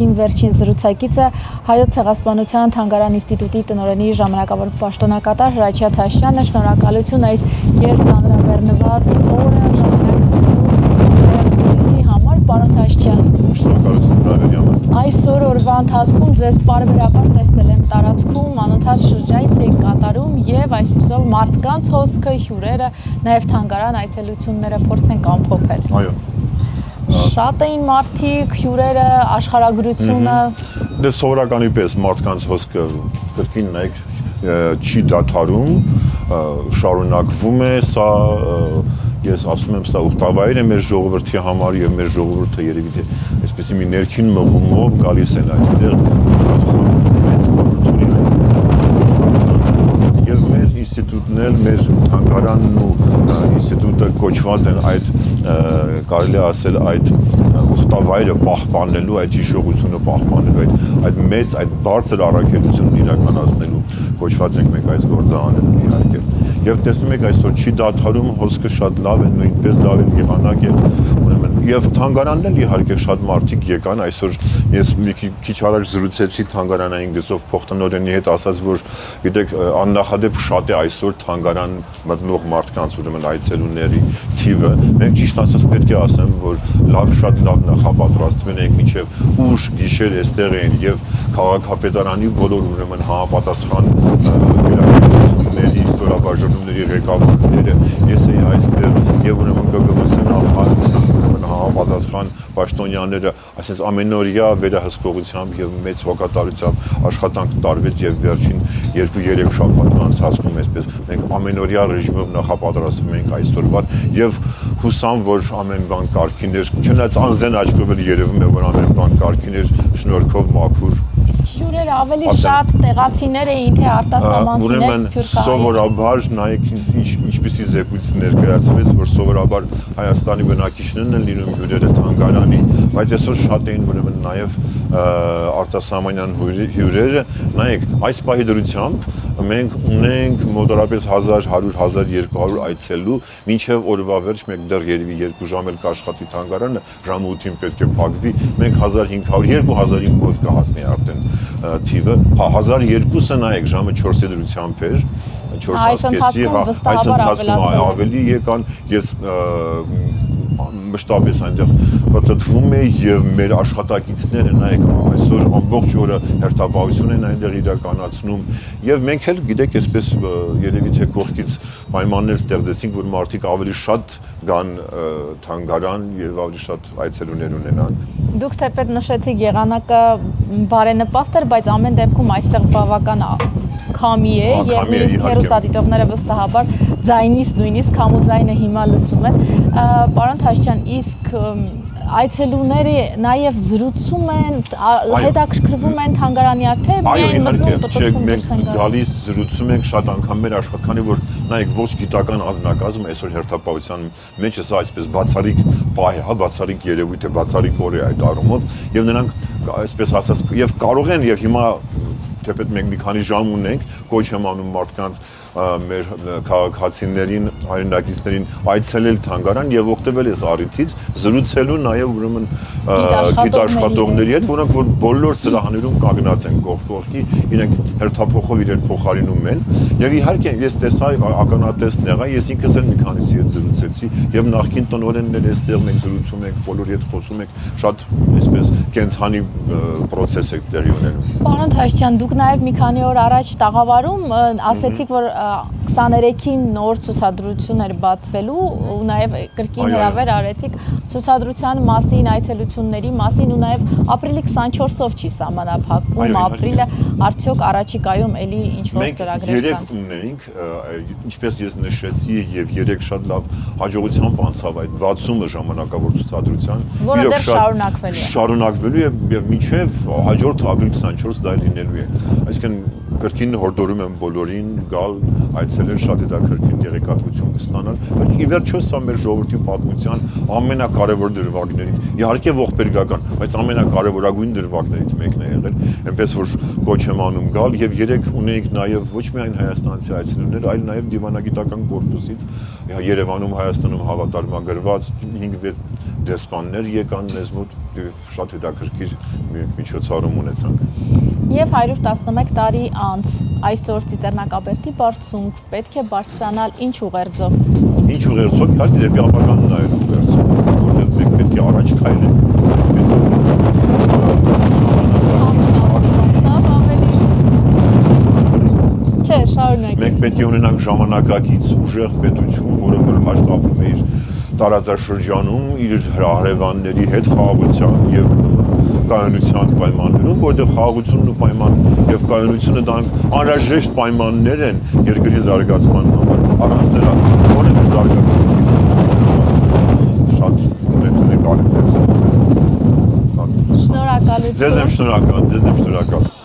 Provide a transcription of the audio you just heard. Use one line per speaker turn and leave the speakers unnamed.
Իմ վերջին զրուցակիցը Հայոց ցեղասպանության թանգարան ինստիտուտի տնօրենի ժամանակավոր պաշտոնակատար Հրաչյա Թաշյանն է, շնորհակալություն այս երթանրաբեռնված օրը ժամանակի համար, պարոն Թաշյան։
Շնորհակալություն Նարինի համար։
Այսօր օրվա ընթացքում ձեզ պարբերաբար տեսել եմ տարածքում, անընդհատ շրջայց եք կատարում եւ այսպիսով մարդկանց հոսքը, հյուրերը, նաեւ թանգարան այցելությունները փորձենք ամփոփել։
Այո։
Շատ էին մարդիկ, հյուրերը, աշխարհագրությունը։
Դե սովորականի պես մարդկանց հոսքը կրկին նայեք չի դադարում, շարունակվում է, սա ես ասում եմ, սա ուխտավայր է մեր ժողովրդի համար եւ մեր ժողովուրդը երևի թե այսպեսի մի ներքին մղումով գալիս են այստեղ շատ մեծ խորհուրդ ունի եւ մեր ինստիտուտն էլ մեր թանգարանն ու ինստիտուտը կոչված են այդ կարելի ասել այդ ուխտավայրը պահպանելու, այդ հիշողությունը պահպանելու, այդ մեծ, այդ բարձր առաքելությունն իրականացնելու կոչված ենք մենք այս գործարաններում իհարկե։ Եվ տեսնում եք այսօր չի դադարում, հոսքը շատ լավ է, նույնպես լավ է եղանակ է, ուրեմն եւ թանգարանն էլ իհարկե շատ մարդիկ եկան, այսօր ես մի քիչ առաջ զրուցեցի թանգարանային գծով փոխտնօրենի հետ, ասաց որ գիտեք աննախադեպ շատ է այսօր թանգարան մտնող մարդկանց ուրեմն այցելուների թիվը, մենք ճիշտ ասած պետք է ասեմ որ շատ լավ նախապատրաստվել ենք մինչեւ ուշ գիշեր այստեղ են եւ քաղաքապետարանի բոլոր ուրեմն համապատասխան իրավիճակների ստորաբաժանումների ղեկավարները ես էի այստեղ եւ ուրեմն ԳԳՄՍ նախարարը համապատասխան պաշտոնյաները այսպես ամենօրյա վերահսկողությամբ եւ մեծ հոգատարությամբ աշխատանք տարվեց եւ վերջին 2-3 շաբաթվա ընթացքում այսպես մենք ամենօրյա ռեժիմով նախապատրաստվում ենք այսօրվա եւ հուսամ որ ամեն բան կարգին է չնայած անձեն աչքով էլ երևում է որ ամեն բան կարգին է շնորհքով մաքուր
իսկ հյուրերը ավելի շատ տեղացիներ էին թե արտասահմանցիներ սփյուռքահայեր
սովորաբար նայեք ինչպիսի զեկույց ներկայացվեց որ սովորաբար Հայաստանի բնակիչներն են լինում հյուրերը թանգարանի բայց այսօր շատ էին ուրեմն նաև արտասահմանյան հյուրերը նայեք այս պահի դրությամբ մենք ունենք մոտավորապես 1100-1200 այցելու մինչև օրվա վերջ մենք դեռ երևի 2 ժամ էլ կաշխատի թանգարանը ժամը 8-ին պետք է փակվի մենք 1500-2000-ին մոտ կհասնի արդեն թիվը 1200-ը նայեք ժամը 4-ի դրությամբ էր 4:30-ի այս ընթացքում ավելի եկան ես մշտապես այնտեղ պատտվում է եւ մեր աշխատակիցները նայեք այսօր ամբողջ օրը հերթապահություն են այնտեղ իրականացնում եւ մենք էլ գիտեք այսպես երևի թե կողքից պայմաններ ստեղծեցինք որ մարդիկ ավելի շատ գան թանգարան եւ ավելի շատ այցելուներ ունենան
Դուք թեպետ նշեցիք եղանակը բարենպաստ էր բայց ամեն դեպքում այստեղ բավական քամի է եւ նույնիսկ հեռուստադիտողները վստահաբար ձայնից նույնիսկ քամուձայնը հիմա լսում են պարոն Թաշյան իսկ այցելուները նաև զրուցում են հետաքրքրվում են թանգարանի առ թե միայն մտնում պտտվում
մենք գալիս զրուցում ենք շատ անգամ մեր աշխատանի որ նայեք ոչ գիտական անձնակազմ այսօր հերթապահության մեջ է սա այսպես բացառիկ պահ է հա բացառիկ երևույթ է բացառիկ օր է այդ առումով եւ նրանք այսպես ասած եւ կարող են եւ հիմա թեպետ մենք մի քանի ժամ ունենք կոչ եմ անում մարդկանց մեր քաղաքացիներին, հայրենակիցներին այցելել թանգարան եւ օգտվել այս առիթից զրուցելու նաեւ ուրեմն գիտաշխատողների հետ, որոնք որ բոլոր սրահներում կանգնած են կողք կողքի, իրենք հերթափոխով իրեն փոխարինում են եւ իհարկե ես տեսա ականատեսն եղա, ես ինքս էլ մի քանիսի հետ զրուցեցի եւ նախկին տնօրեններ այստեղ մենք զրուցում ենք, բոլորի հետ խոսում ենք, շատ այսպես կենթանի process է տեղի ունենում։
Պարոն Թաշյան, դուք նաեւ մի քանի օր առաջ տաղավարում ասեցիք, որ 23-ին նոր ցուցադրություն էր բացվելու ու նաև կրկին հրավեր արեցիք ցուցադրության մասին, այցելությունների մասին ու նաև ապրիլի 24-ով չի սահմանափակվում ապրիլը արդյոք առաջիկայում էլի ինչ-որ ծրագրեր կան։
Երեք ունենք, ինչպես ես նշեցի եւ երեք շատ լավ հաջողությամբ անցավ այդ 60-ը ժամանակավոր ցուցադրության,
որը դեռ շարունակվելու է։
Շարունակվելու է եւ մինչեւ հաջորդ ապրիլ 24 դա լինելու է։ Այսինքն կրկին հորդորում եմ բոլորին գալ այցելել շատ հետաքրքիր տեղեկատվություն ստանալ։ Ի վերջո սա մեր ժողովրդի պատմության ամենակարևոր դրվագներից, իհարկե ողբերգական, բայց ամենակարևորագույն դրվագներից մեկն է եղել, այնպես որ կոչ եմ անում գալ եւ երեք ունեինք նաեւ ոչ միայն հայաստանցի այցելուներ, այլ նաեւ դիվանագիտական կորպուսից Երևանում, Հայաստանում հավատարմագրված 5-6 դեսպաններ եկան մեզ մոտ եւ շատ հետաքրքիր միջոցառում ունեցանք։
Եվ 111 տարի անց այսօր Ծիծեռնակաբերդի բարձունք պետք է բարձրանալ ինչ ուղերձով։
Ինչ ուղերձով, իհարկե դեպի ապագան նայել ուղերձով, որտեղ մենք պետք է առաջ քայլենք։
Չէ, շարունակ։
Մենք պետք է ունենանք ժամանակակից ուժեղ պետություն, որը որ հաշտվում է իր տարածաշրջանում իր հարևանների հետ խաղաղության եւ կայունության պայմաններում, որտեղ խաղաղությունն ու եւ կայունությունը դրանք անհրաժեշտ պայմաններ են երկրի զարգացման համար։ Առանց դրա որևէ զարգացում չի։ Շատ մեծ նկատի է։
Շնորհակալություն։
Ձեզ եմ շնորհակալ, ձեզ եմ շնորհակալ։